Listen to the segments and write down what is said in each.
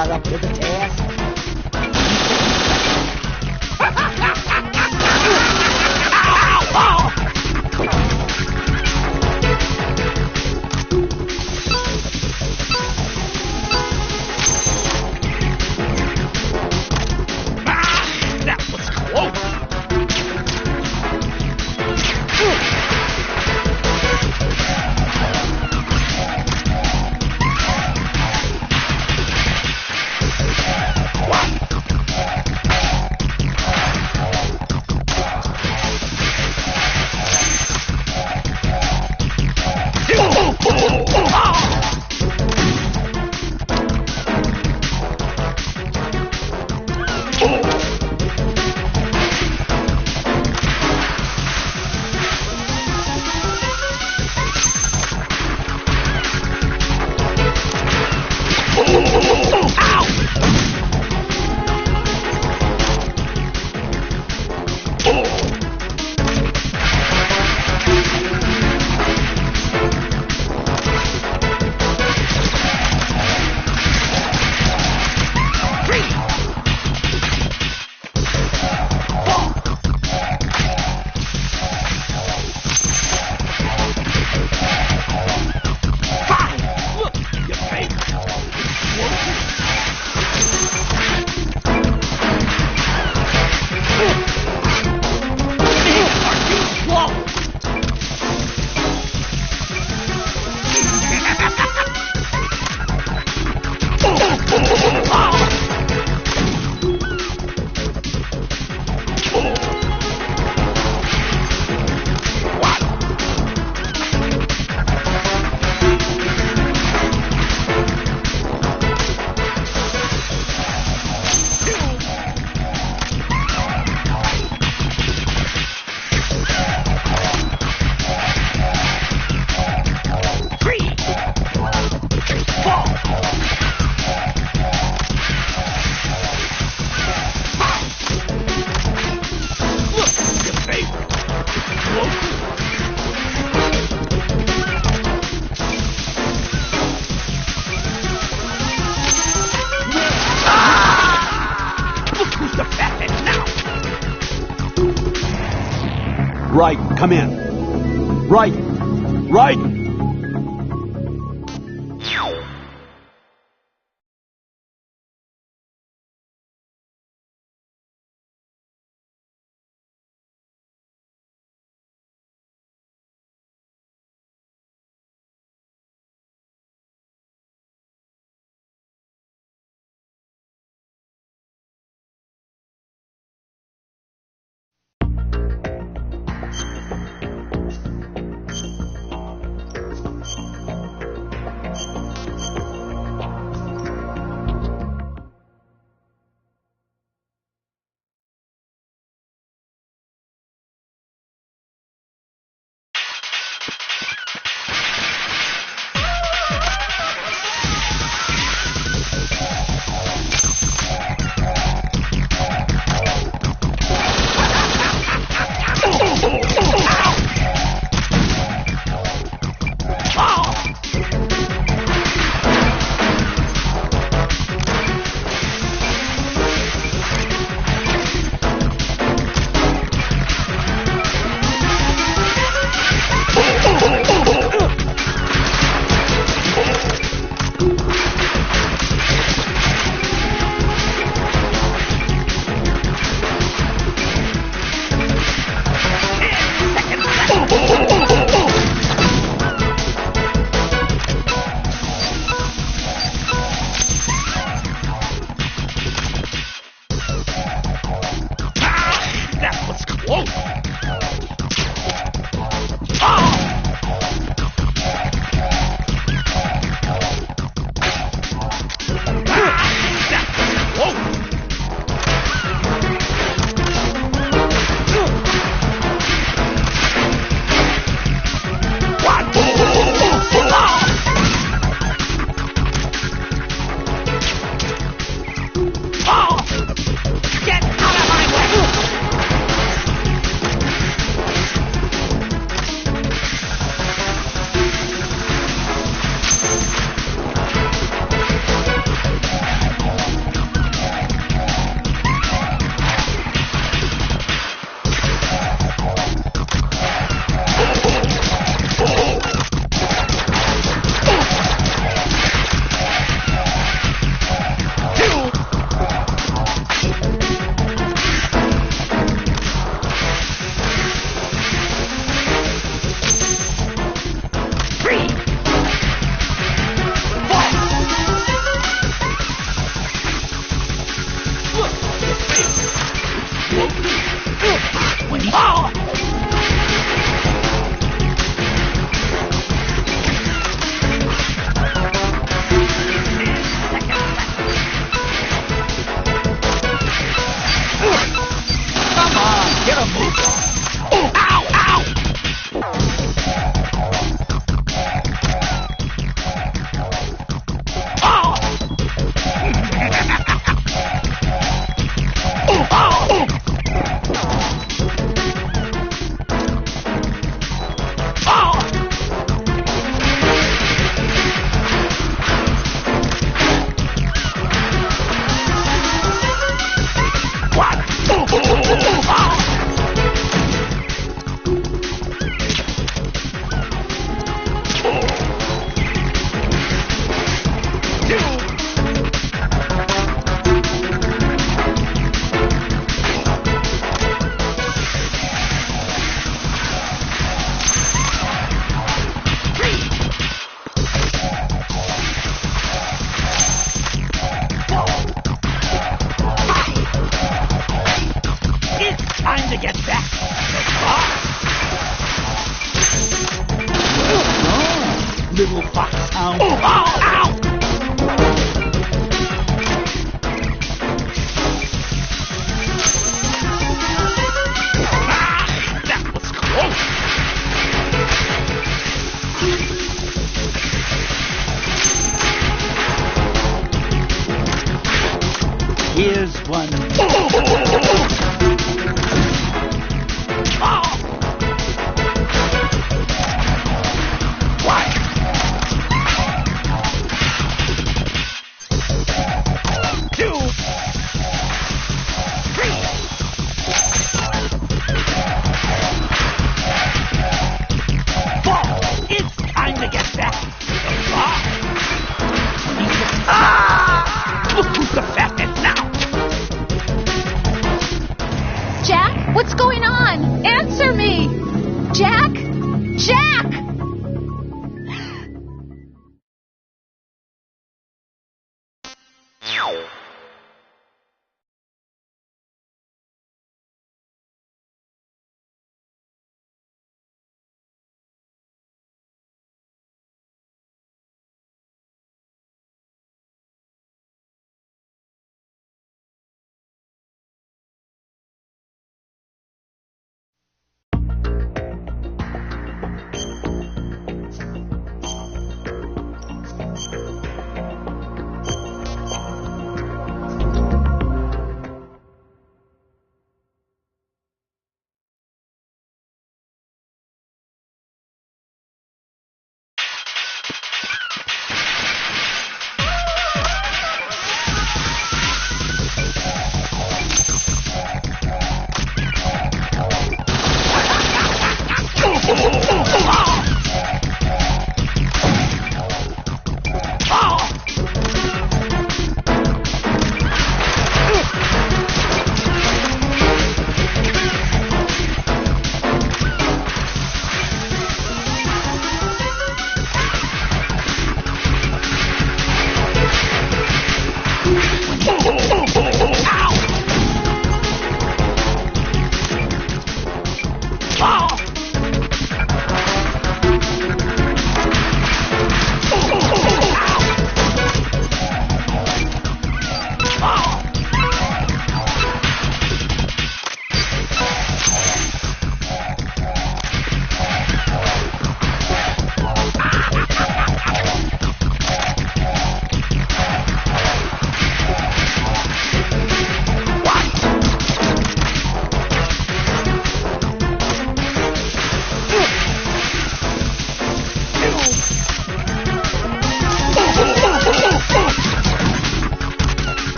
not up to the task. That was close. Right, come in. Right, right. little foxhound. Oh, ow! Ah, that was close. Here's one. Look who's the fastest now! Jack, what's going on? Answer me! Jack? Jack!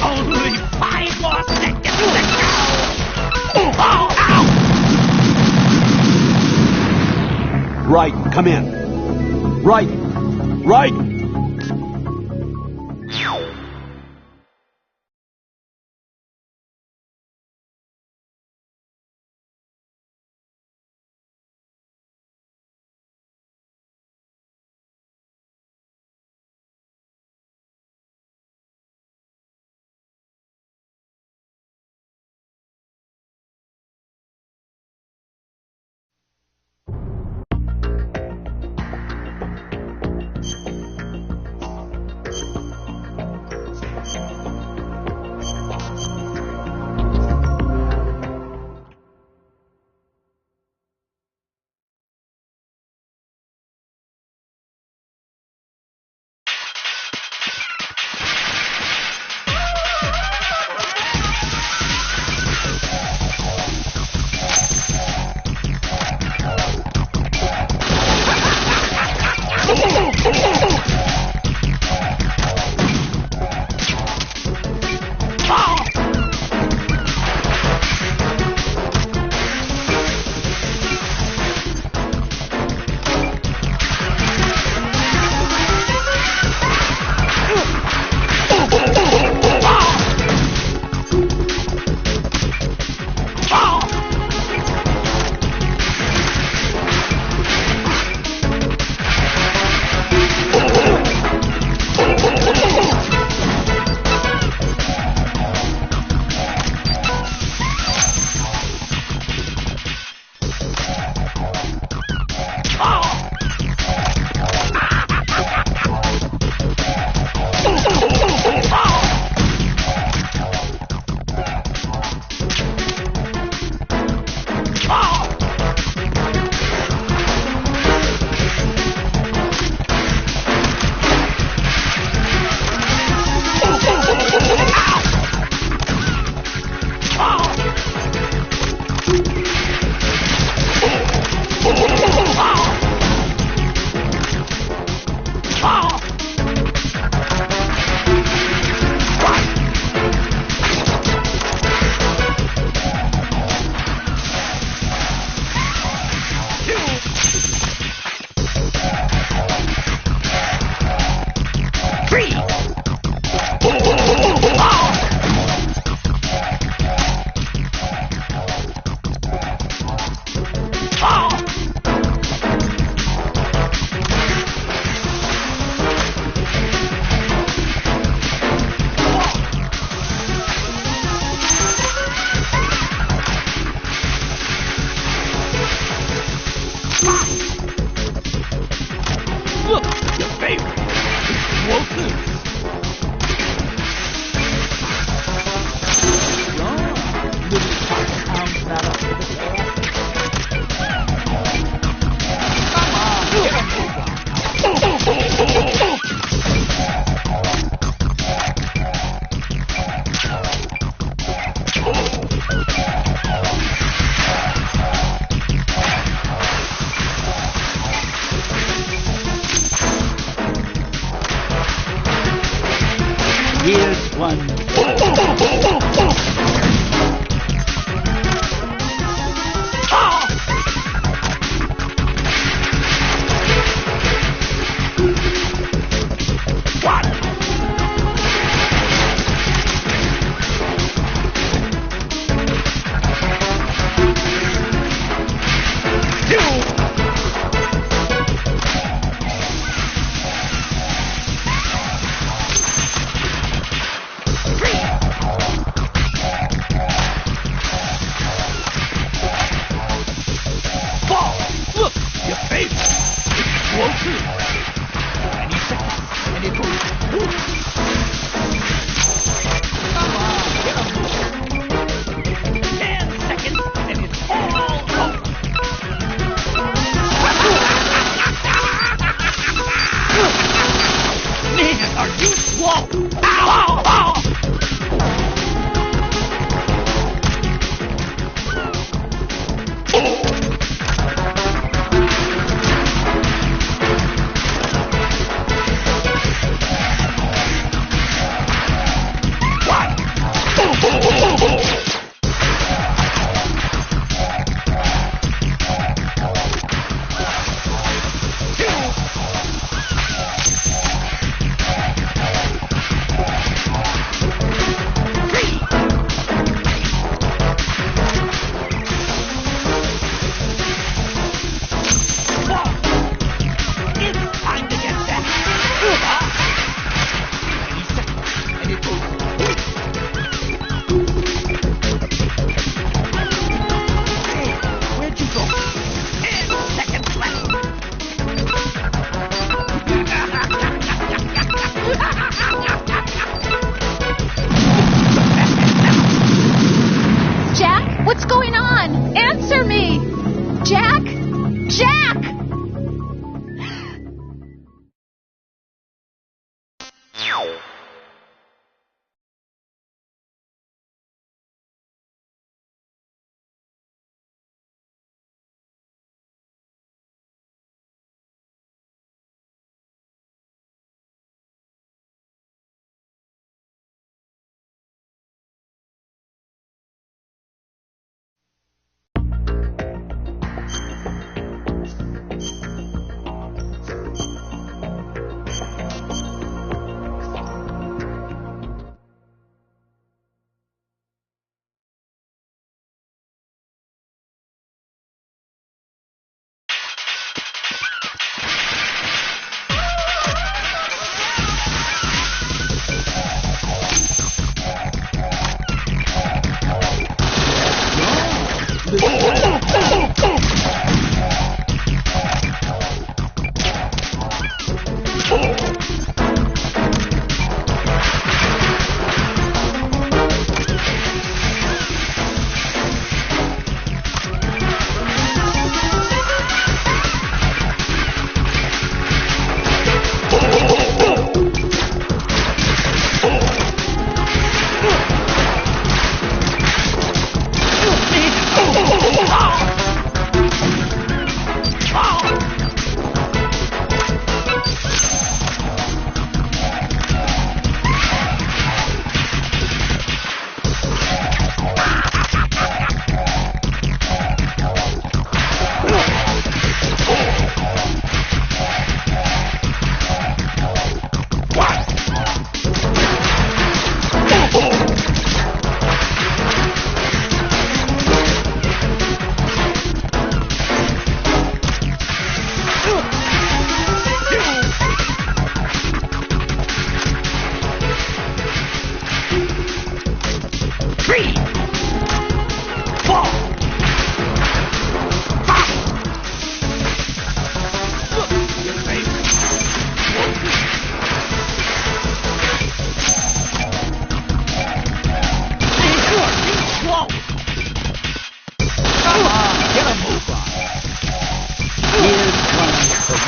Only 5 more seconds to go! Oh, ow! Right, come in. Right, right. Look, your favorite. Explosive. Little pounds that up with the tail. Come on, get a move on. Here's one. Look, your favorite. Explosive. 20 seconds, and it goes. Come on, get a move. 10 seconds, and it's all over. Man, are you slow? Ow, ow, ow. Jack, what's going on? Answer me! Jack! Jack!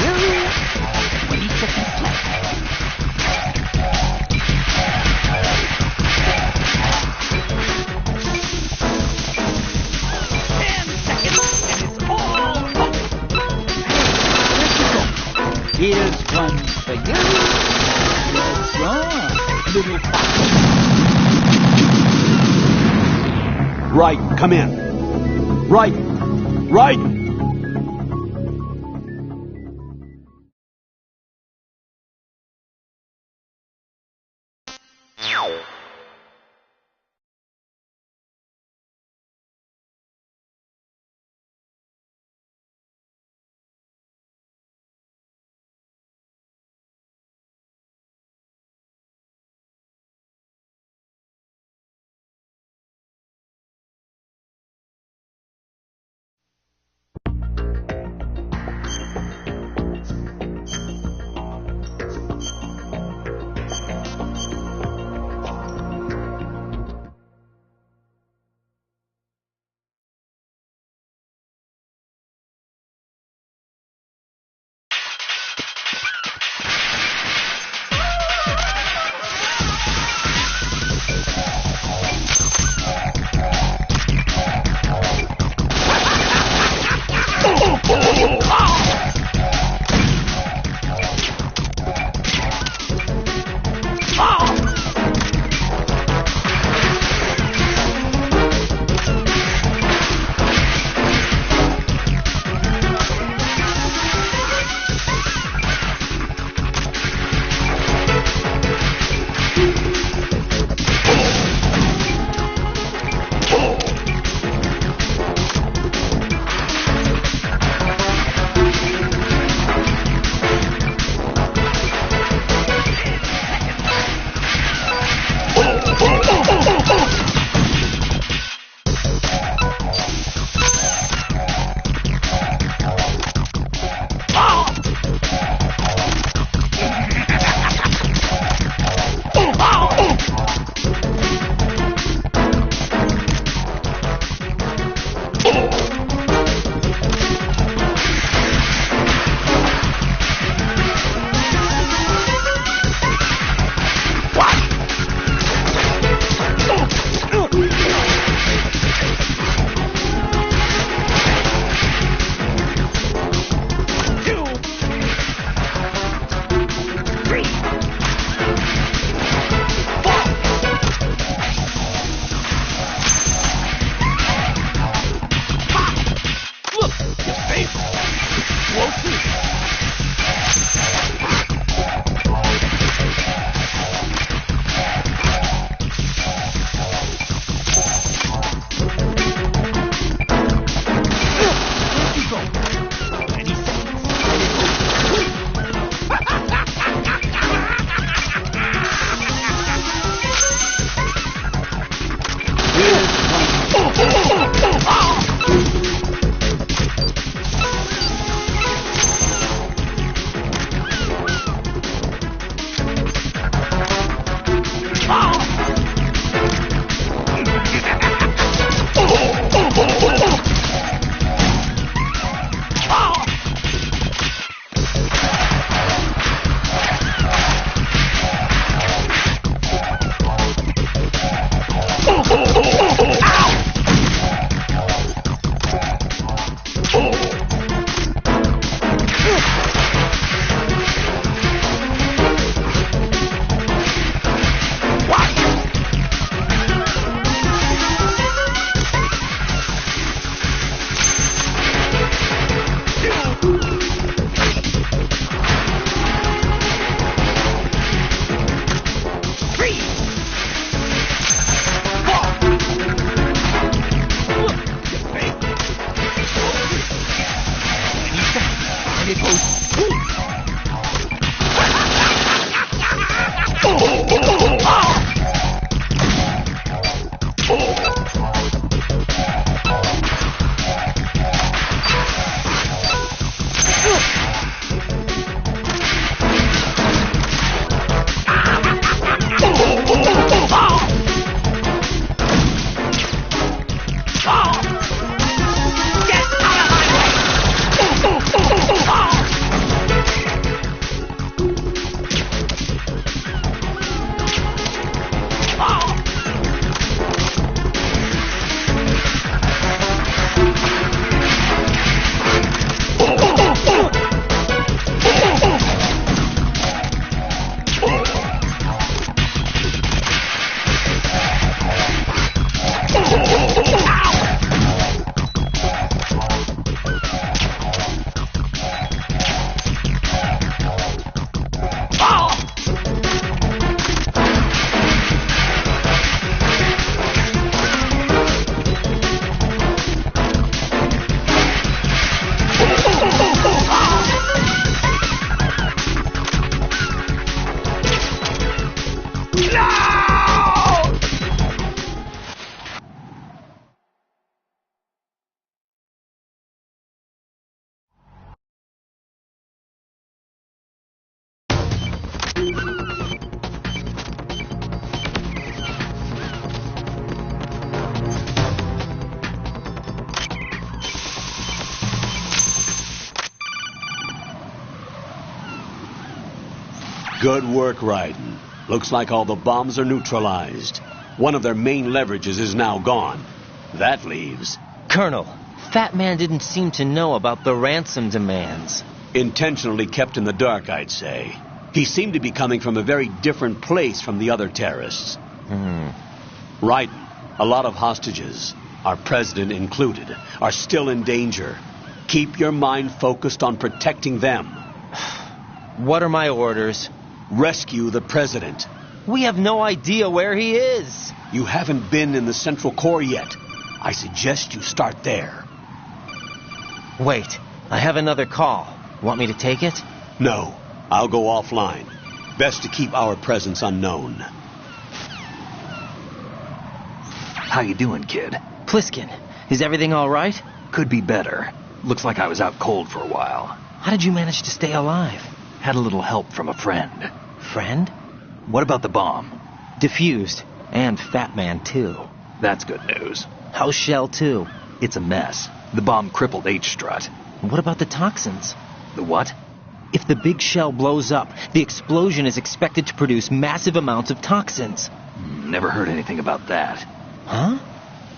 you. 20 seconds left. 10 seconds, and it's all over. Here's one for you. Here's your little fox. Right, come in. Right, right. Good work, Raiden. Looks like all the bombs are neutralized. One of their main leverages is now gone. That leaves... Colonel, Fat Man didn't seem to know about the ransom demands. Intentionally kept in the dark, I'd say. He seemed to be coming from a very different place from the other terrorists. Raiden, a lot of hostages, our president included, are still in danger. Keep your mind focused on protecting them. What are my orders? Rescue the president. We have no idea where he is. You haven't been in the Central Core yet. I suggest you start there. Wait, I have another call. Want me to take it? No, I'll go offline. Best to keep our presence unknown. How you doing, kid? Pliskin, is everything all right? Could be better. Looks like I was out cold for a while. How did you manage to stay alive? Had a little help from a friend. Friend? What about the bomb? Diffused. And Fat Man, too. That's good news. How's Shell, too? It's a mess. The bomb crippled H-Strut. What about the toxins? The what? If the big shell blows up, the explosion is expected to produce massive amounts of toxins. Never heard anything about that. Huh?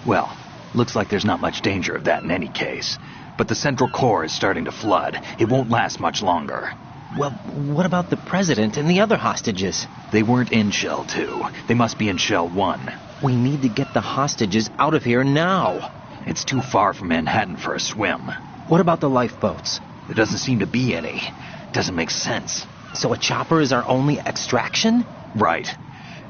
Well, looks like there's not much danger of that in any case. But the Central Core is starting to flood. It won't last much longer. Well, what about the president and the other hostages? They weren't in Shell 2. They must be in Shell 1. We need to get the hostages out of here now. It's too far from Manhattan for a swim. What about the lifeboats? There doesn't seem to be any. Doesn't make sense. So a chopper is our only extraction? Right.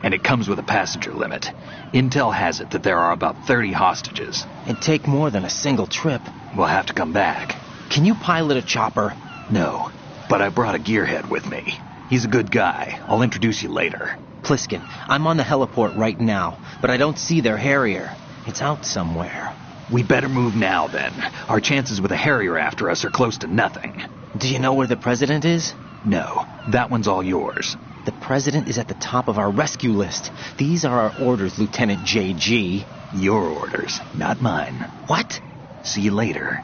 And it comes with a passenger limit. Intel has it that there are about 30 hostages. It'd take more than a single trip. We'll have to come back. Can you pilot a chopper? No, but I brought a gearhead with me. He's a good guy. I'll introduce you later. Pliskin, I'm on the heliport right now, but I don't see their Harrier. It's out somewhere. We better move now, then. Our chances with a Harrier after us are close to nothing. Do you know where the president is? No, that one's all yours. The president is at the top of our rescue list. These are our orders, Lieutenant JG. Your orders, not mine. What? See you later.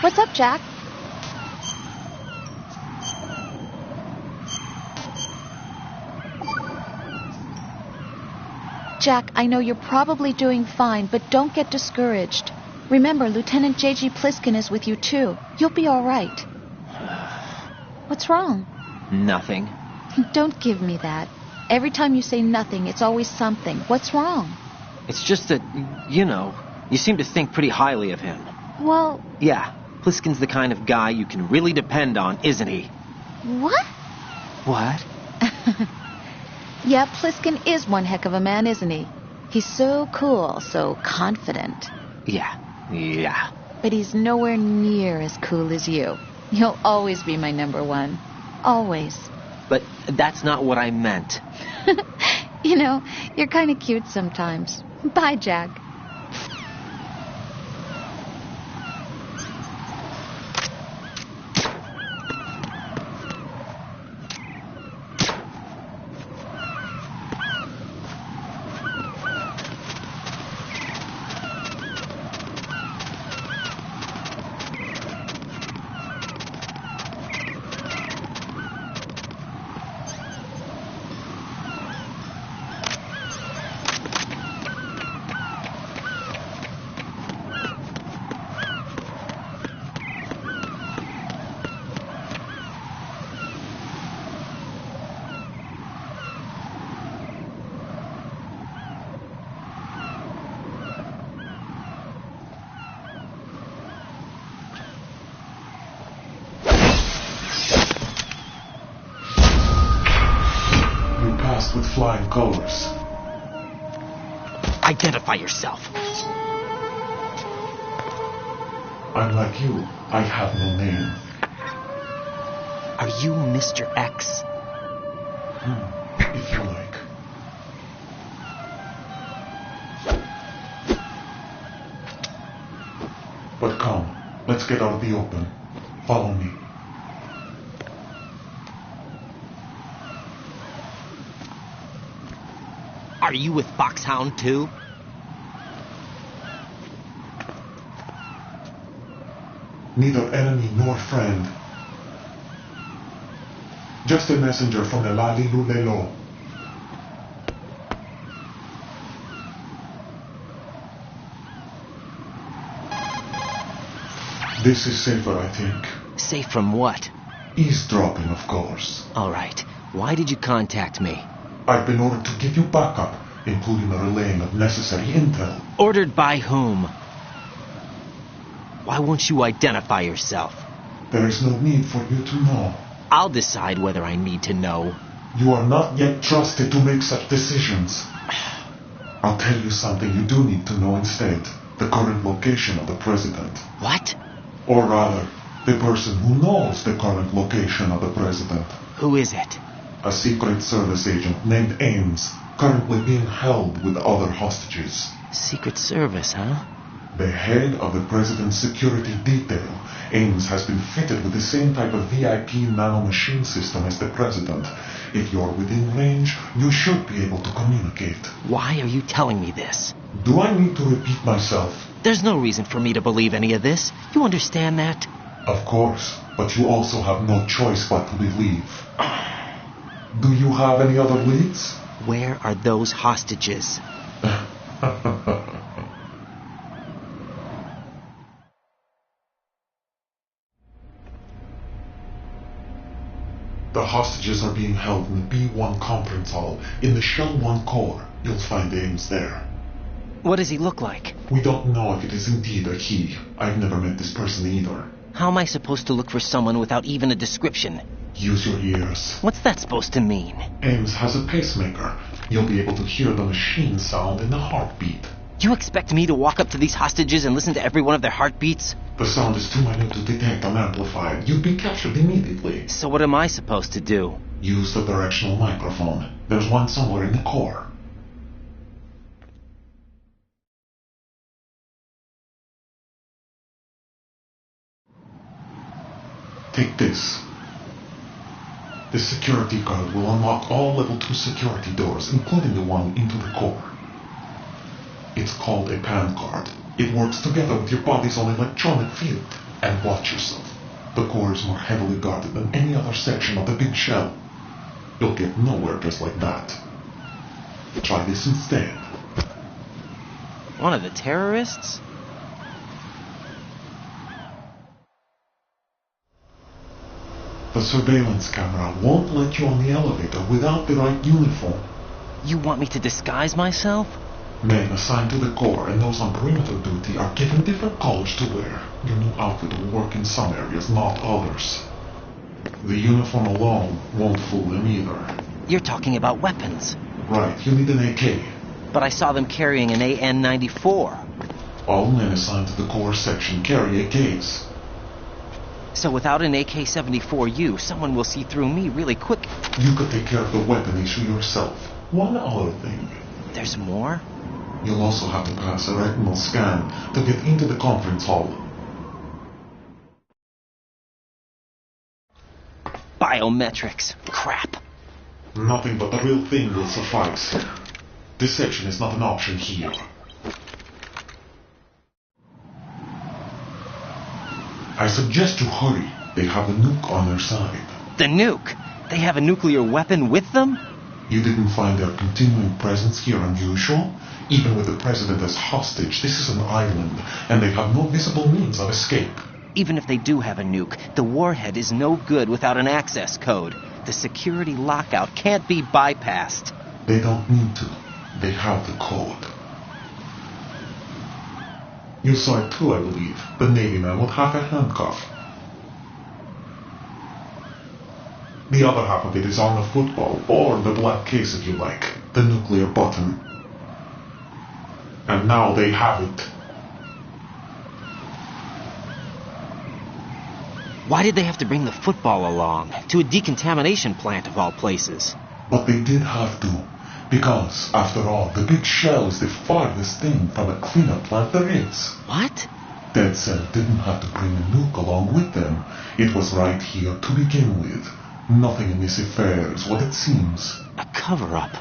What's up, Jack? Jack, I know you're probably doing fine, but don't get discouraged. Remember, Lieutenant J.G. Pliskin is with you, too. You'll be all right. What's wrong? Nothing. Don't give me that. Every time you say nothing, it's always something. What's wrong? It's just that, you seem to think pretty highly of him. Well... Yeah, Pliskin's the kind of guy you can really depend on, isn't he? What? What? Yeah, Pliskin is one heck of a man, isn't he? He's so cool, so confident. Yeah. But he's nowhere near as cool as you. You'll always be my number one. Always. But that's not what I meant. You're kind of cute sometimes. Bye, Jack. With flying colors. Identify yourself. I'm like you. I have no name. Are you Mr. X? If you like. But come, let's get out of the open. Follow me. Are you with Foxhound too? Neither enemy nor friend. Just a messenger from the Lali Lulelo. This is safer, I think. Safe from what? Eavesdropping, of course. All right. Why did you contact me? I've been ordered to give you backup, including the relaying of necessary intel. Ordered by whom? Why won't you identify yourself? There is no need for you to know. I'll decide whether I need to know. You are not yet trusted to make such decisions. I'll tell you something you do need to know instead. The current location of the president. What? Or rather, the person who knows the current location of the president. Who is it? A Secret Service agent named Ames, currently being held with other hostages. Secret Service, huh? The head of the president's security detail, Ames, has been fitted with the same type of VIP nanomachine system as the president. If you're within range, you should be able to communicate. Why are you telling me this? Do I need to repeat myself? There's no reason for me to believe any of this. You understand that? Of course, but you also have no choice but to believe. Do you have any other leads? Where are those hostages? The hostages are being held in the B1 conference hall. In the Shell 1 core, you'll find Ames there. What does he look like? We don't know if it is indeed a he. I've never met this person either. How am I supposed to look for someone without even a description? Use your ears. What's that supposed to mean? Ames has a pacemaker. You'll be able to hear the machine sound in the heartbeat. You expect me to walk up to these hostages and listen to every one of their heartbeats? The sound is too minute to detect and amplify it. You'd be captured immediately. So what am I supposed to do? Use the directional microphone. There's one somewhere in the core. Take this. This security card will unlock all level 2 security doors, including the one into the core. It's called a PAN card. It works together with your body's own electronic field. And watch yourself. The core is more heavily guarded than any other section of the big shell. You'll get nowhere just like that. Try this instead. One of the terrorists? The surveillance camera won't let you on the elevator without the right uniform. You want me to disguise myself? Men assigned to the core and those on perimeter duty are given different colors to wear. Your new outfit will work in some areas, not others. The uniform alone won't fool them either. You're talking about weapons. Right, you need an AK. But I saw them carrying an AN-94. All men assigned to the core section carry AKs. So without an AK-74U, someone will see through me really quick. You could take care of the weapon issue yourself. One other thing. There's more? You'll also have to pass a retinal scan to get into the conference hall. Biometrics. Crap. Nothing but the real thing will suffice. Deception is not an option here. I suggest you hurry. They have a nuke on their side. The nuke? They have a nuclear weapon with them? You didn't find their continuing presence here unusual? Even with the president as hostage, this is an island, and they have no visible means of escape. Even if they do have a nuke, the warhead is no good without an access code. The security lockout can't be bypassed. They don't need to. They have the code. You saw it too, I believe. The Navy man with half a handcuff. The other half of it is on the football, or the black case if you like. The nuclear button. And now they have it. Why did they have to bring the football along? To a decontamination plant of all places. But they did have to. Because, after all, the big shell is the farthest thing from a cleanup plant there is. What? Dead Cell didn't have to bring a nuke along with them. It was right here to begin with. Nothing in this affair is what it seems. A cover-up.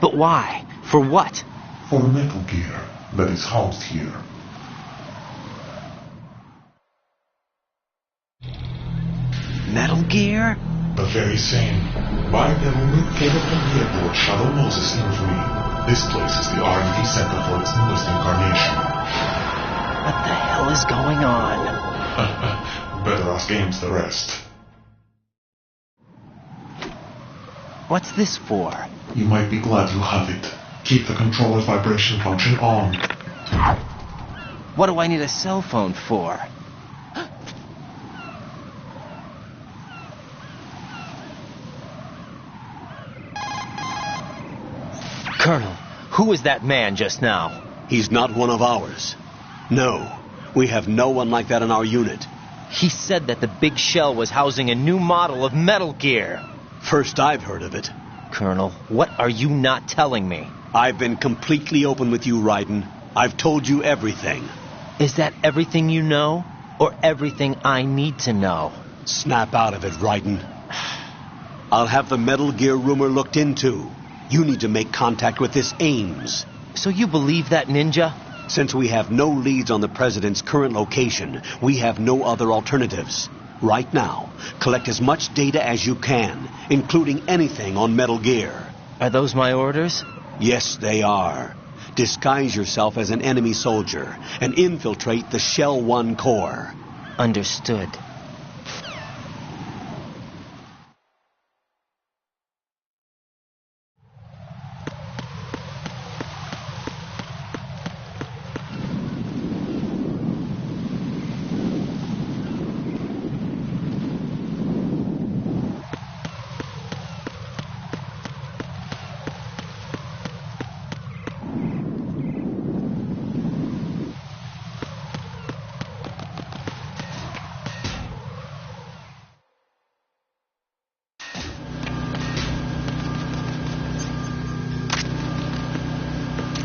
But why? For what? For Metal Gear. That is housed here. Metal Gear? The very same. By the remote cable from the airport, Shadow Moses Infamy. This place is the R&D center for its newest incarnation. What the hell is going on? Better ask Ames the rest. What's this for? You might be glad you have it. Keep the controller's vibration function on. What do I need a cell phone for? Colonel, who was that man just now? He's not one of ours. No, we have no one like that in our unit. He said that the big shell was housing a new model of Metal Gear. First I've heard of it. Colonel, what are you not telling me? I've been completely open with you, Raiden. I've told you everything. Is that everything you know? Or everything I need to know? Snap out of it, Raiden. I'll have the Metal Gear rumor looked into. You need to make contact with this Ames. So you believe that ninja? Since we have no leads on the President's current location, we have no other alternatives. Right now, collect as much data as you can, including anything on Metal Gear. Are those my orders? Yes, they are. Disguise yourself as an enemy soldier and infiltrate the Shell 1 core. Understood.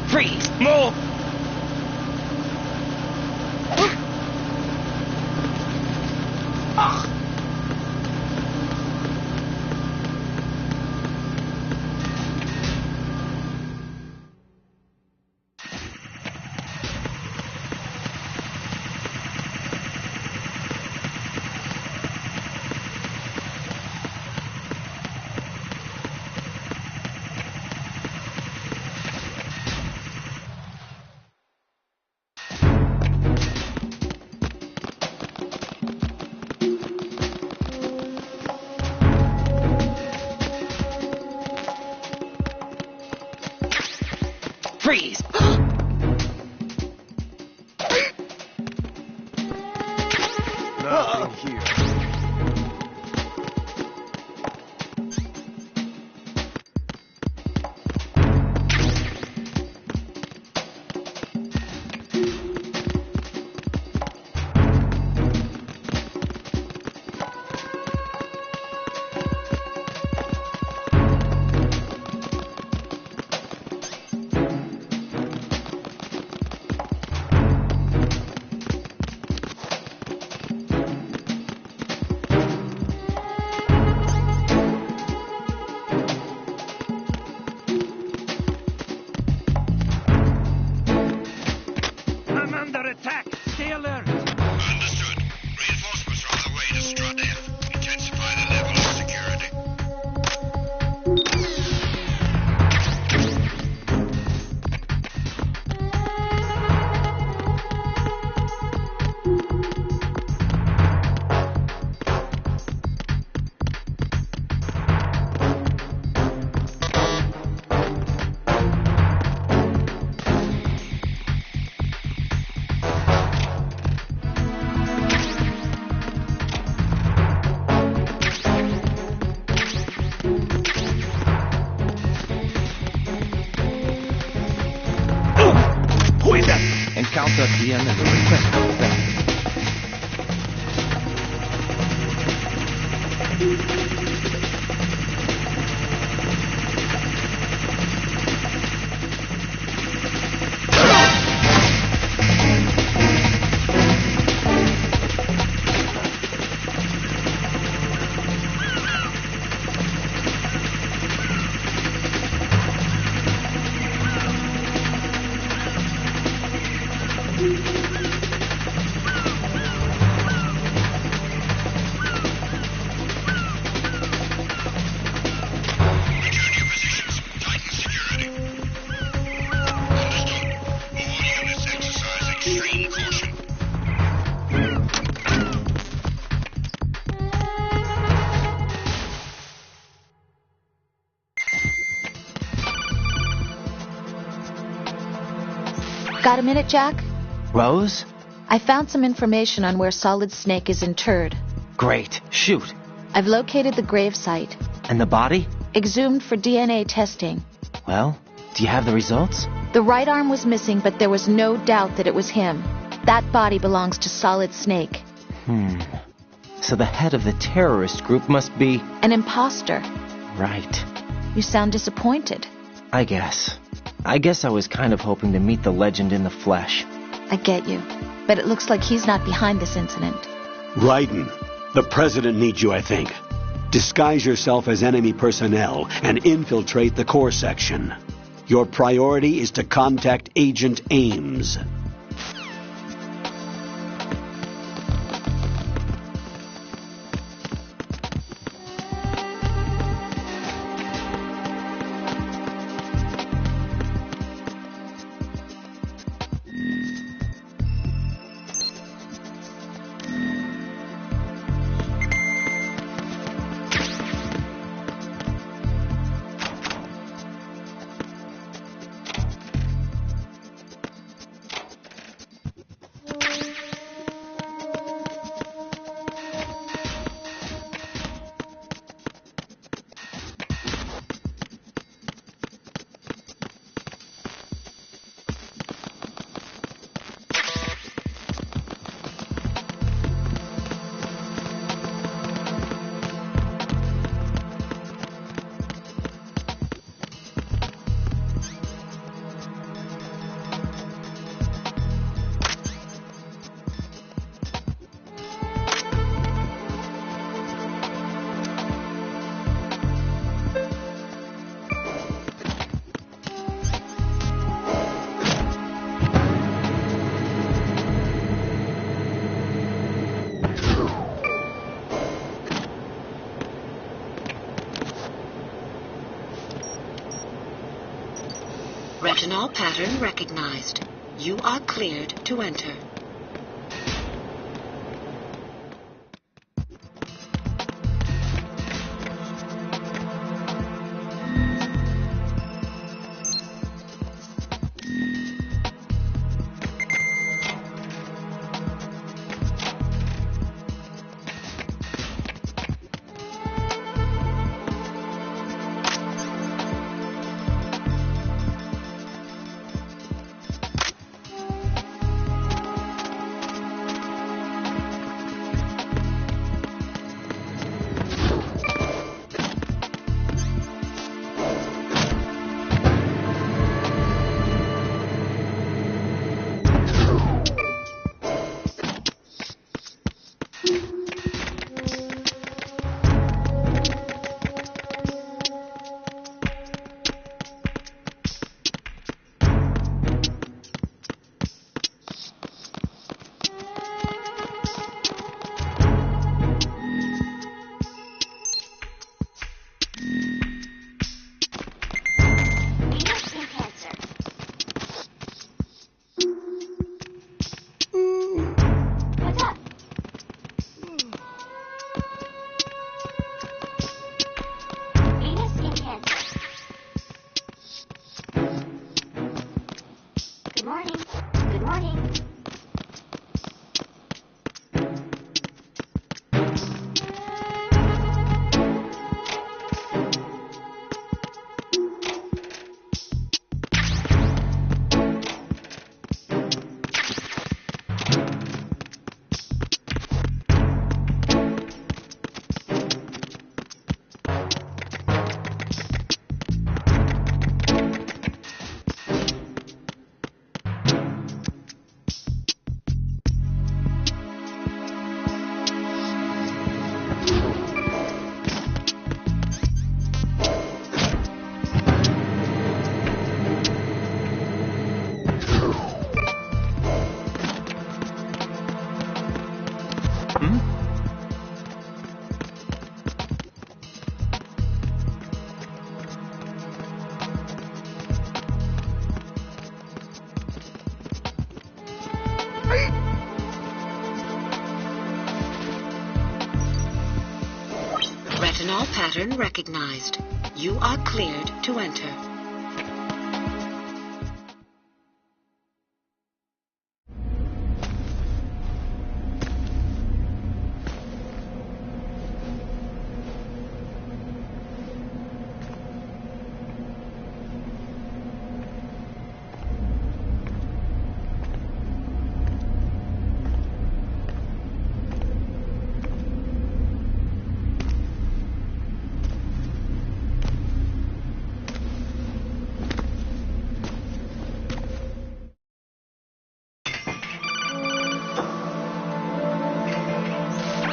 Freeze! Move! Freeze! Nothing here. I'm under attack. Stay alert. Understood. Reinforcements are on the way to Strut F. Intensify the level of security. Encounter via the request back. extreme caution. Got a minute, Jack? Rose? I found some information on where Solid Snake is interred. Great. Shoot. I've located the grave site. And the body? Exhumed for DNA testing. Well, do you have the results? The right arm was missing, but there was no doubt that it was him. That body belongs to Solid Snake. So the head of the terrorist group must be... An imposter. Right. You sound disappointed. I guess I was kind of hoping to meet the legend in the flesh. I get you. But it looks like he's not behind this incident. Raiden, the president needs you, I think. Disguise yourself as enemy personnel and infiltrate the core section. Your priority is to contact Agent Ames. Retinol pattern recognized. You are cleared to enter. Retinol pattern recognized. You are cleared to enter.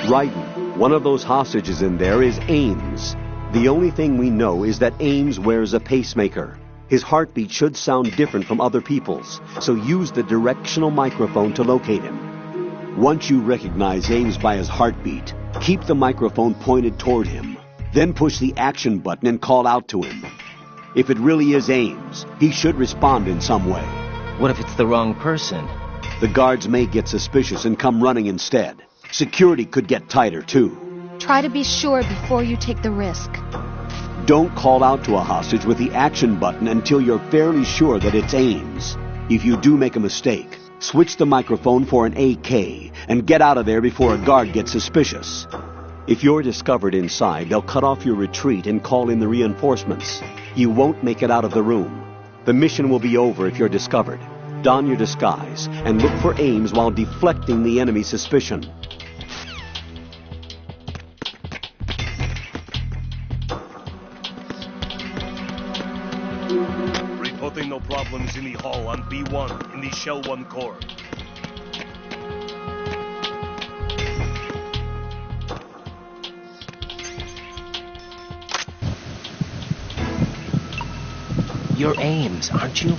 Ryden, one of those hostages in there is Ames. The only thing we know is that Ames wears a pacemaker. His heartbeat should sound different from other people's, so use the directional microphone to locate him. Once you recognize Ames by his heartbeat, keep the microphone pointed toward him. Then push the action button and call out to him. If it really is Ames, he should respond in some way. What if it's the wrong person? The guards may get suspicious and come running instead. Security could get tighter, too. Try to be sure before you take the risk. Don't call out to a hostage with the action button until you're fairly sure that it's Ames. If you do make a mistake, switch the microphone for an AK and get out of there before a guard gets suspicious. If you're discovered inside, they'll cut off your retreat and call in the reinforcements. You won't make it out of the room. The mission will be over if you're discovered. Don your disguise and look for Ames while deflecting the enemy's suspicion. Reporting no problems in the hall on B1 in the Shell 1 core. You're Ames, aren't you?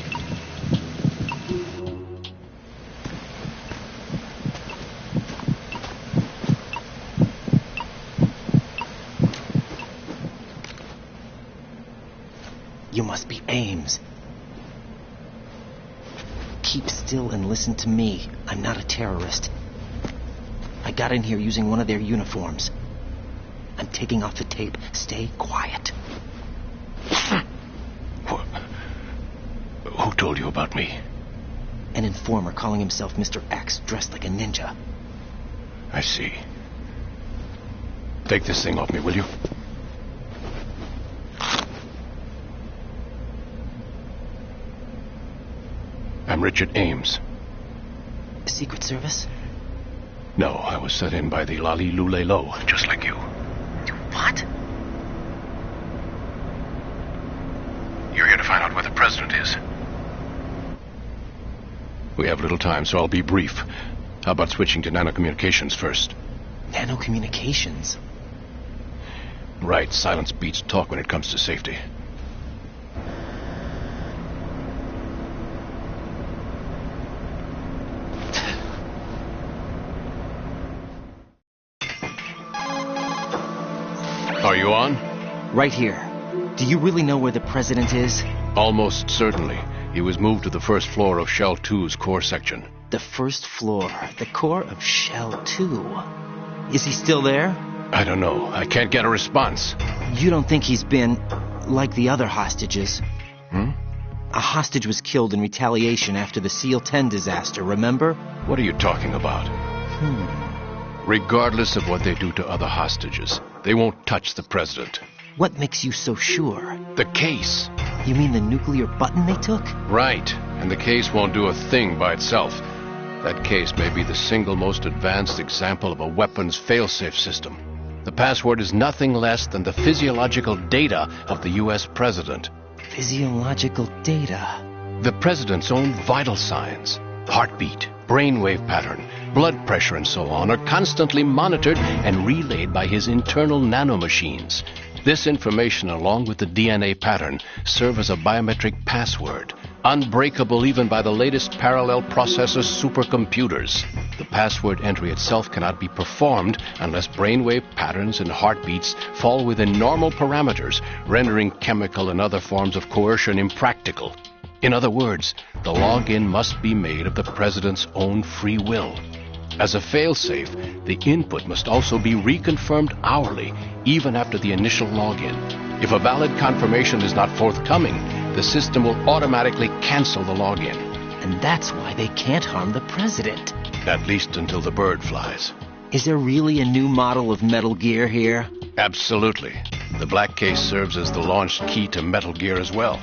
You must be Ames. Keep still and listen to me. I'm not a terrorist. I got in here using one of their uniforms. I'm taking off the tape. Stay quiet. Who told you about me? An informer calling himself Mr. X, dressed like a ninja. I see. Take this thing off me, will you? I'm Richard Ames. Secret Service? No, I was set in by the Lali Lule Lo, just like you. What? You're here to find out where the president is. We have little time, so I'll be brief. How about switching to nanocommunications first? Nanocommunications? Right, silence beats talk when it comes to safety. Are you on? Right here. Do you really know where the president is? Almost certainly. He was moved to the first floor of Shell 2's core section. The first floor, the core of Shell 2. Is he still there? I don't know. I can't get a response. You don't think he's been like the other hostages? A hostage was killed in retaliation after the SEAL 10 disaster, remember? What are you talking about? Regardless of what they do to other hostages, they won't touch the president. What makes you so sure? The case. You mean the nuclear button they took? Right. And the case won't do a thing by itself. That case may be the single most advanced example of a weapons failsafe system. The password is nothing less than the physiological data of the U.S. president. Physiological data? The president's own vital signs, heartbeat, brainwave pattern, blood pressure, and so on, are constantly monitored and relayed by his internal nanomachines. This information, along with the DNA pattern, serve as a biometric password, unbreakable even by the latest parallel processor supercomputers. The password entry itself cannot be performed unless brainwave patterns and heartbeats fall within normal parameters, rendering chemical and other forms of coercion impractical. In other words, the login must be made of the president's own free will. As a failsafe, the input must also be reconfirmed hourly, even after the initial login. If a valid confirmation is not forthcoming, the system will automatically cancel the login. And that's why they can't harm the president. At least until the bird flies. Is there really a new model of Metal Gear here? Absolutely. The black case serves as the launch key to Metal Gear as well.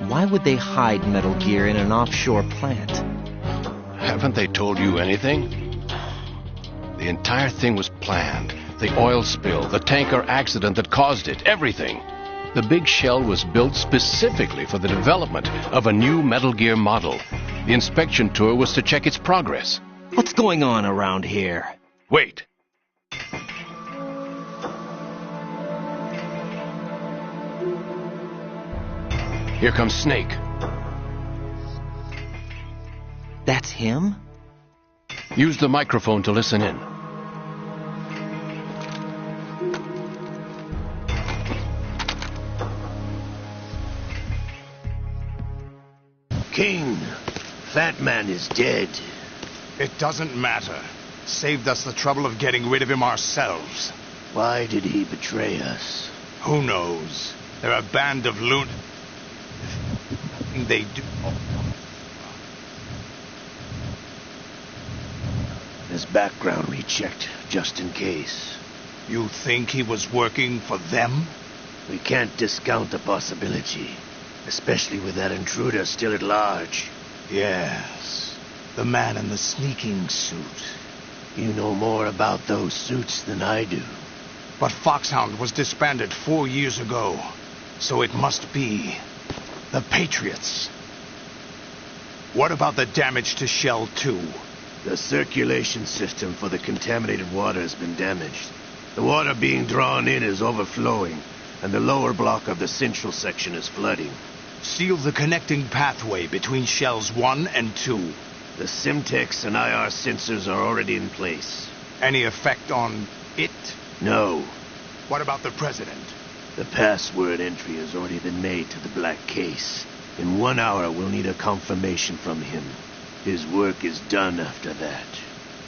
Why would they hide Metal Gear in an offshore plant? Haven't they told you anything? The entire thing was planned. The oil spill, the tanker accident that caused it, everything. The big shell was built specifically for the development of a new Metal Gear model. The inspection tour was to check its progress. What's going on around here? Wait. Here comes Snake. That's him? Use the microphone to listen in. King, Fat Man is dead. It doesn't matter. Saved us the trouble of getting rid of him ourselves. Why did he betray us? Who knows? They're a band of loot. They do. His background rechecked, just in case. You think he was working for them? We can't discount the possibility, especially with that intruder still at large. Yes, the man in the sneaking suit. You know more about those suits than I do. But Foxhound was disbanded 4 years ago, so it must be the Patriots. What about the damage to Shell 2? The circulation system for the contaminated water has been damaged. The water being drawn in is overflowing, and the lower block of the central section is flooding. Seal the connecting pathway between Shells 1 and 2. The Simtex and IR sensors are already in place. Any effect on it? No. What about the President? The password entry has already been made to the black case. In 1 hour, we'll need a confirmation from him. His work is done after that.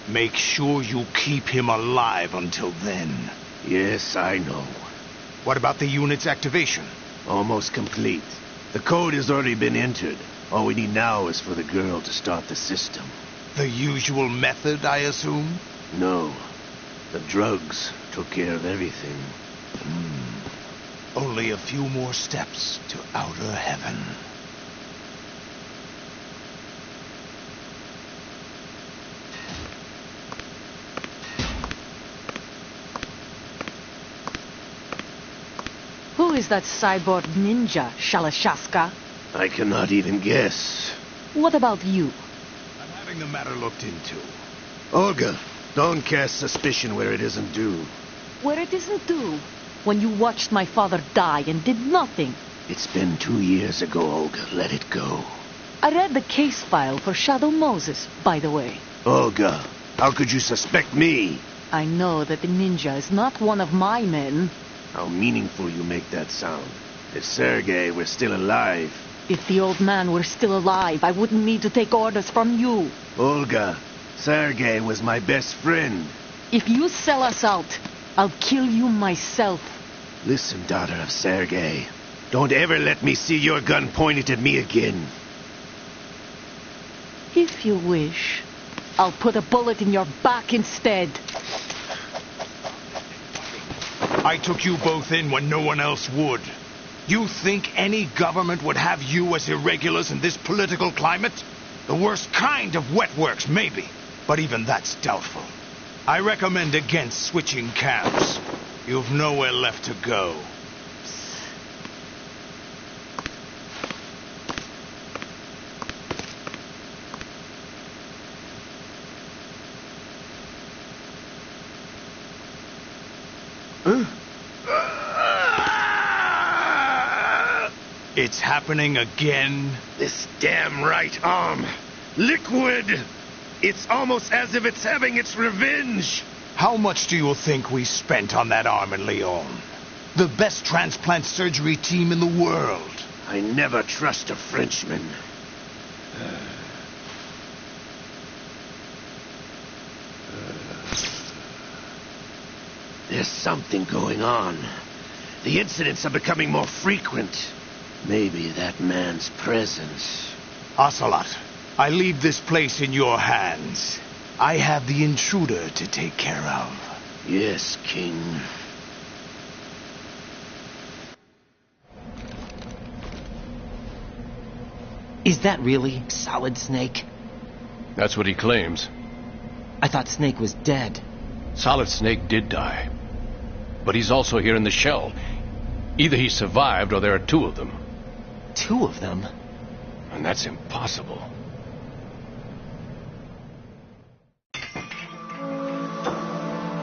Make sure you keep him alive until then. Yes, I know. What about the unit's activation? Almost complete. The code has already been entered. All we need now is for the girl to start the system. The usual method, I assume? No. The drugs took care of everything. Only a few more steps to outer heaven. Who is that cyborg ninja, Shalashaska? I cannot even guess. What about you? I'm having the matter looked into. Olga, don't cast suspicion where it isn't due. Where it isn't due? When you watched my father die and did nothing. It's been 2 years ago, Olga. Let it go. I read the case file for Shadow Moses, by the way. Olga, how could you suspect me? I know that the ninja is not one of my men. How meaningful you make that sound. If Sergei were still alive... If the old man were still alive, I wouldn't need to take orders from you. Olga, Sergei was my best friend. If you sell us out, I'll kill you myself. Listen, daughter of Sergei. Don't ever let me see your gun pointed at me again. If you wish, I'll put a bullet in your back instead. I took you both in when no one else would. You think any government would have you as irregulars in this political climate? The worst kind of wet works, maybe. But even that's doubtful. I recommend against switching camps. You've nowhere left to go. It's happening again? This damn right arm. Liquid! It's almost as if it's having its revenge. How much do you think we spent on that arm in Lyon? The best transplant surgery team in the world. I never trust a Frenchman. There's something going on. The incidents are becoming more frequent. Maybe that man's presence. Ocelot, I leave this place in your hands. I have the intruder to take care of. Yes, King. Is that really Solid Snake? That's what he claims. I thought Snake was dead. Solid Snake did die. But he's also here in the shell. Either he survived or there are two of them. Two of them? And that's impossible.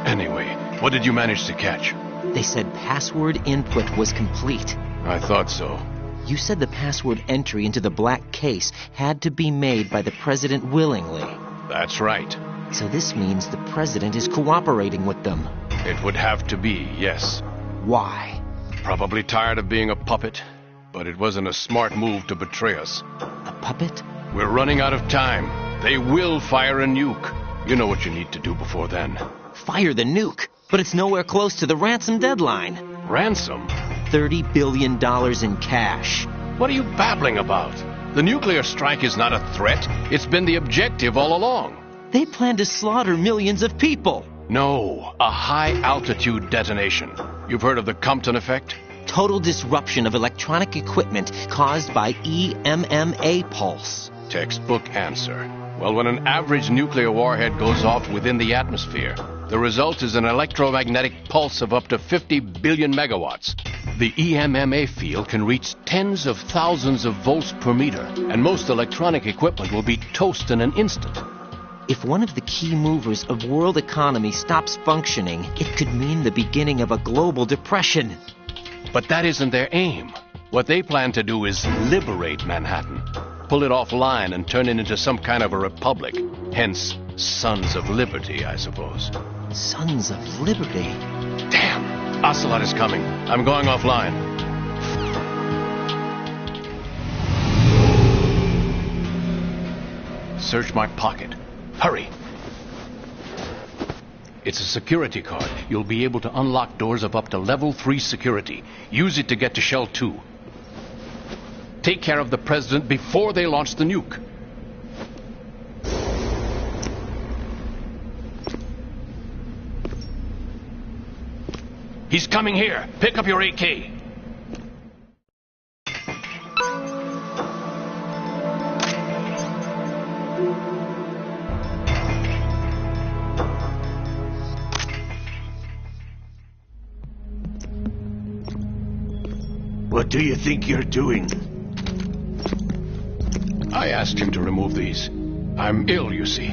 Anyway, what did you manage to catch? They said password input was complete. I thought so. You said the password entry into the black case had to be made by the president willingly. That's right. So this means the president is cooperating with them. It would have to be, yes. Why? Probably tired of being a puppet, but it wasn't a smart move to betray us. A puppet? We're running out of time. They will fire a nuke. You know what you need to do before then. Fire the nuke? But it's nowhere close to the ransom deadline. Ransom? $30 billion in cash. What are you babbling about? The nuclear strike is not a threat. It's been the objective all along. They plan to slaughter millions of people. No, a high-altitude detonation. You've heard of the Compton effect? Total disruption of electronic equipment caused by EMMA pulse. Textbook answer. Well, when an average nuclear warhead goes off within the atmosphere, the result is an electromagnetic pulse of up to 50 billion megawatts. The EMMA field can reach tens of thousands of volts per meter, and most electronic equipment will be toast in an instant. If one of the key movers of world economy stops functioning, it could mean the beginning of a global depression. But that isn't their aim. What they plan to do is liberate Manhattan. Pull it offline and turn it into some kind of a republic. Hence, Sons of Liberty, I suppose. Sons of Liberty? Damn! Ocelot is coming. I'm going offline. Search my pocket. Hurry! It's a security card. You'll be able to unlock doors of up to level 3 security. Use it to get to Shell 2. Take care of the president before they launch the nuke. He's coming here. Pick up your AK. What do you think you're doing? I asked him to remove these. I'm ill, you see.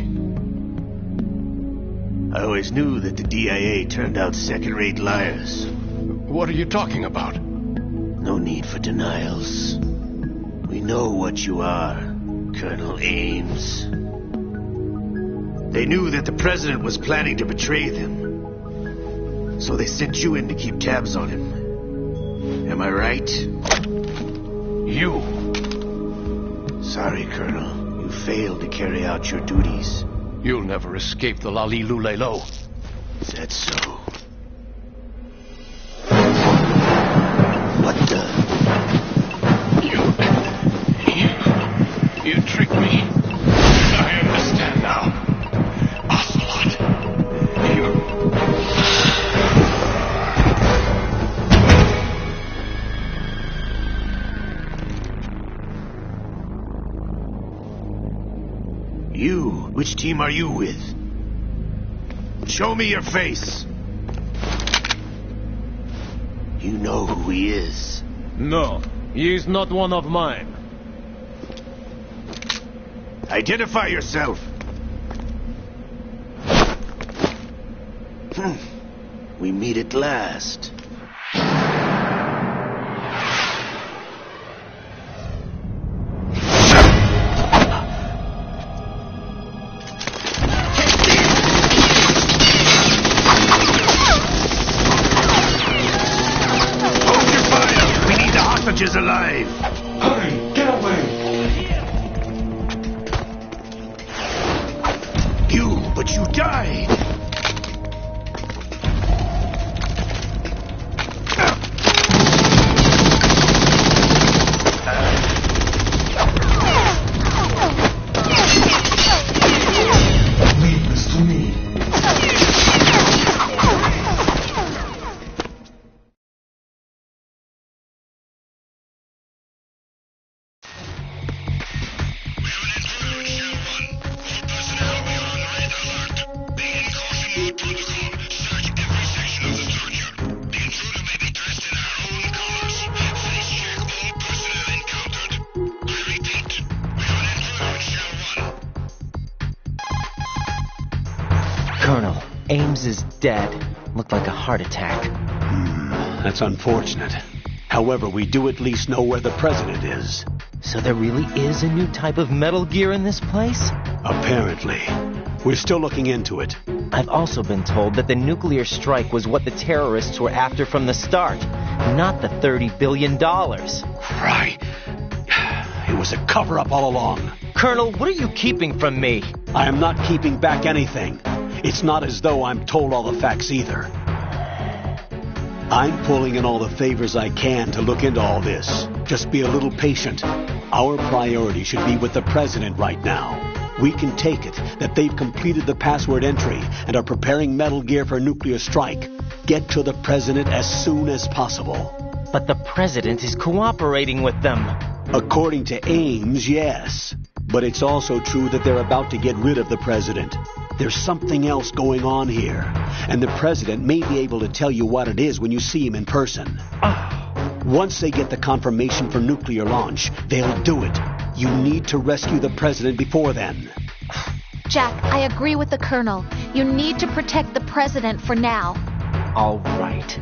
I always knew that the DIA turned out second-rate liars. What are you talking about? No need for denials. We know what you are, Colonel Ames. They knew that the president was planning to betray them. So they sent you in to keep tabs on him. Am I right? You. Sorry, Colonel. You failed to carry out your duties. You'll never escape the Lalilulelo. Is that so? What the? You tricked me. I understand now. Ocelot. You? Which team are you with? Show me your face. You know who he is. No, he is not one of mine. Identify yourself. We meet at last. Is alive. Hurry, get away. But you died. Colonel, Ames is dead. Looked like a heart attack. That's unfortunate. However, we do at least know where the president is. So there really is a new type of Metal Gear in this place? Apparently. We're still looking into it. I've also been told that the nuclear strike was what the terrorists were after from the start, not the $30 billion. Right. It was a cover-up all along. Colonel, what are you keeping from me? I am not keeping back anything. It's not as though I'm told all the facts either. I'm pulling in all the favors I can to look into all this. Just be a little patient. Our priority should be with the president right now. We can take it that they've completed the password entry and are preparing Metal Gear for nuclear strike. Get to the president as soon as possible. But the president is cooperating with them. According to Ames, yes. But it's also true that they're about to get rid of the president. There's something else going on here, and the president may be able to tell you what it is when you see him in person. Once they get the confirmation for nuclear launch, they'll do it. You need to rescue the president before then. Jack, I agree with the Colonel. You need to protect the president for now. All right.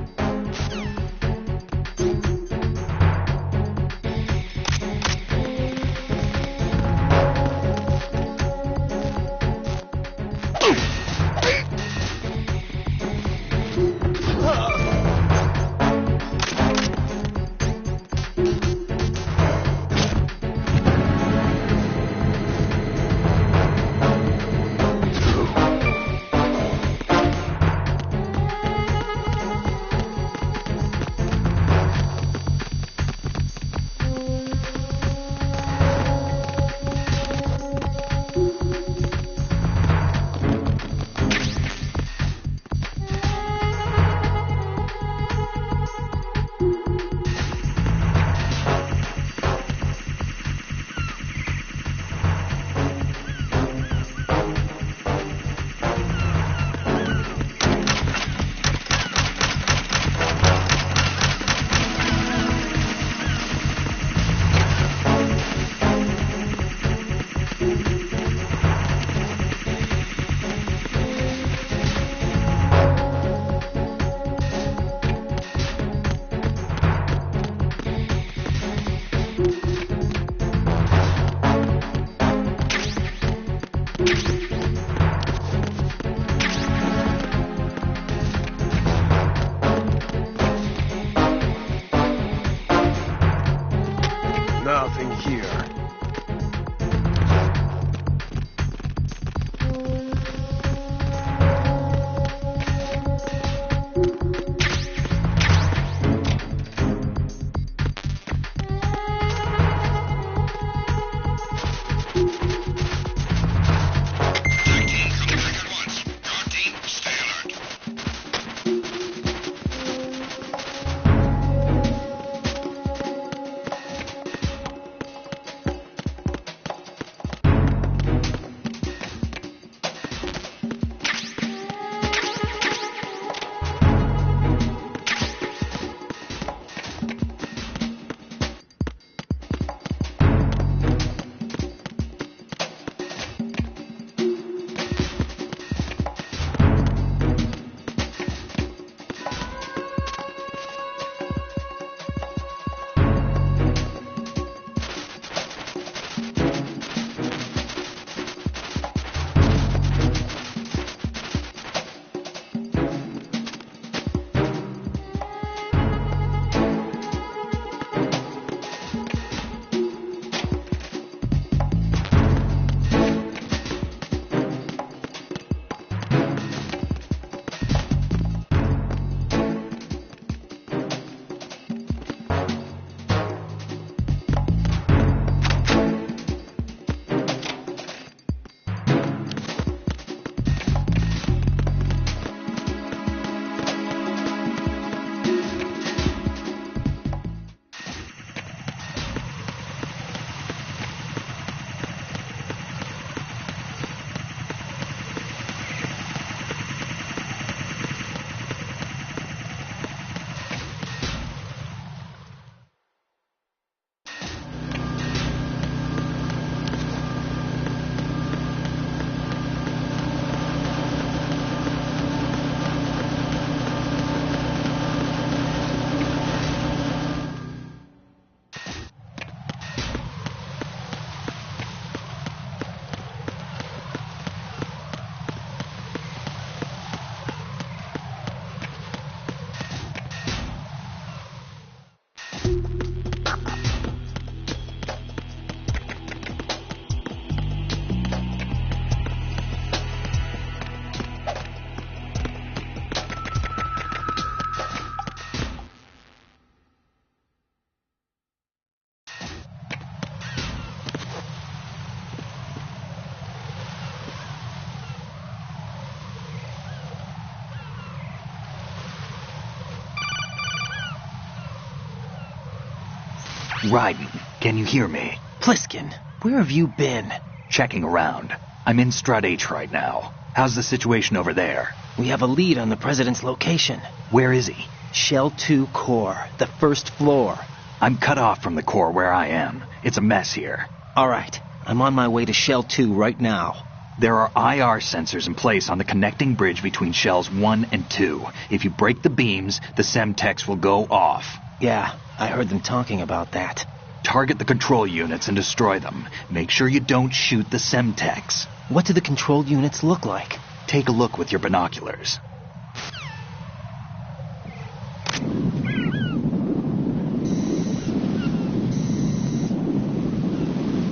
Raiden, can you hear me? Pliskin, where have you been? Checking around. I'm in Strut H right now. How's the situation over there? We have a lead on the President's location. Where is he? Shell 2 core, the first floor. I'm cut off from the core where I am. It's a mess here. All right, I'm on my way to Shell 2 right now. There are IR sensors in place on the connecting bridge between Shells 1 and 2. If you break the beams, the Semtex will go off. Yeah, I heard them talking about that. Target the control units and destroy them. Make sure you don't shoot the Semtex. What do the control units look like? Take a look with your binoculars.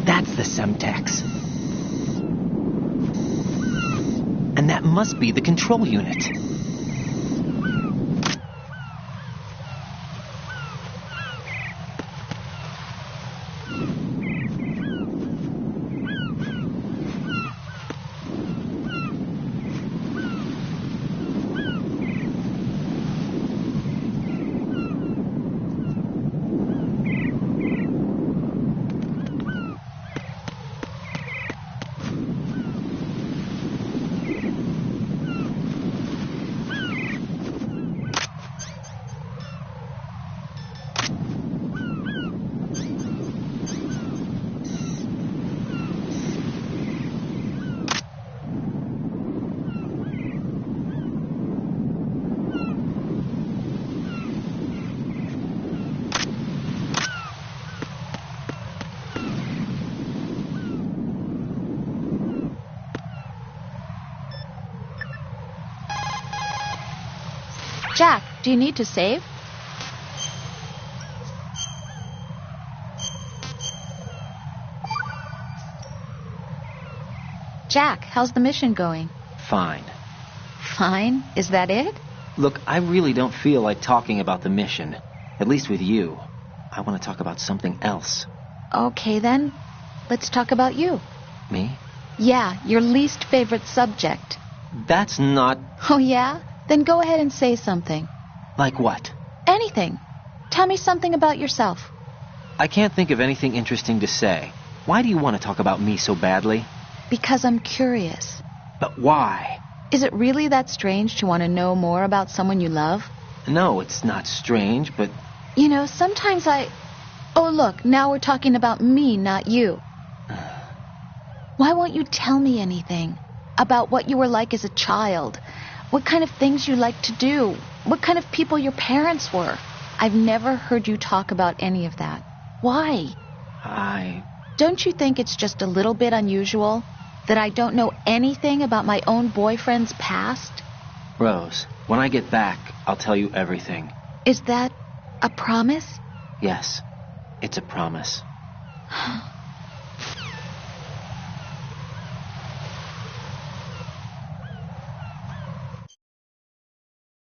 That's the Semtex. And that must be the control unit. Jack, do you need to save? Jack, how's the mission going? Fine. Fine? Is that it? Look, I really don't feel like talking about the mission. At least with you. I want to talk about something else. Okay, then. Let's talk about you. Me? Yeah, your least favorite subject. That's not... Oh, yeah? Then go ahead and say something. Like what? Anything. Tell me something about yourself. I can't think of anything interesting to say. Why do you want to talk about me so badly? Because I'm curious. But why? Is it really that strange to want to know more about someone you love? No, it's not strange, but... You know, sometimes I... Oh, look, now we're talking about me, not you. Why won't you tell me anything? About what you were like as a child? What kind of things you liked to do? What kind of people your parents were? I've never heard you talk about any of that. Why? Don't you think it's just a little bit unusual that I don't know anything about my own boyfriend's past? Rose, when I get back, I'll tell you everything. Is that a promise? Yes, it's a promise.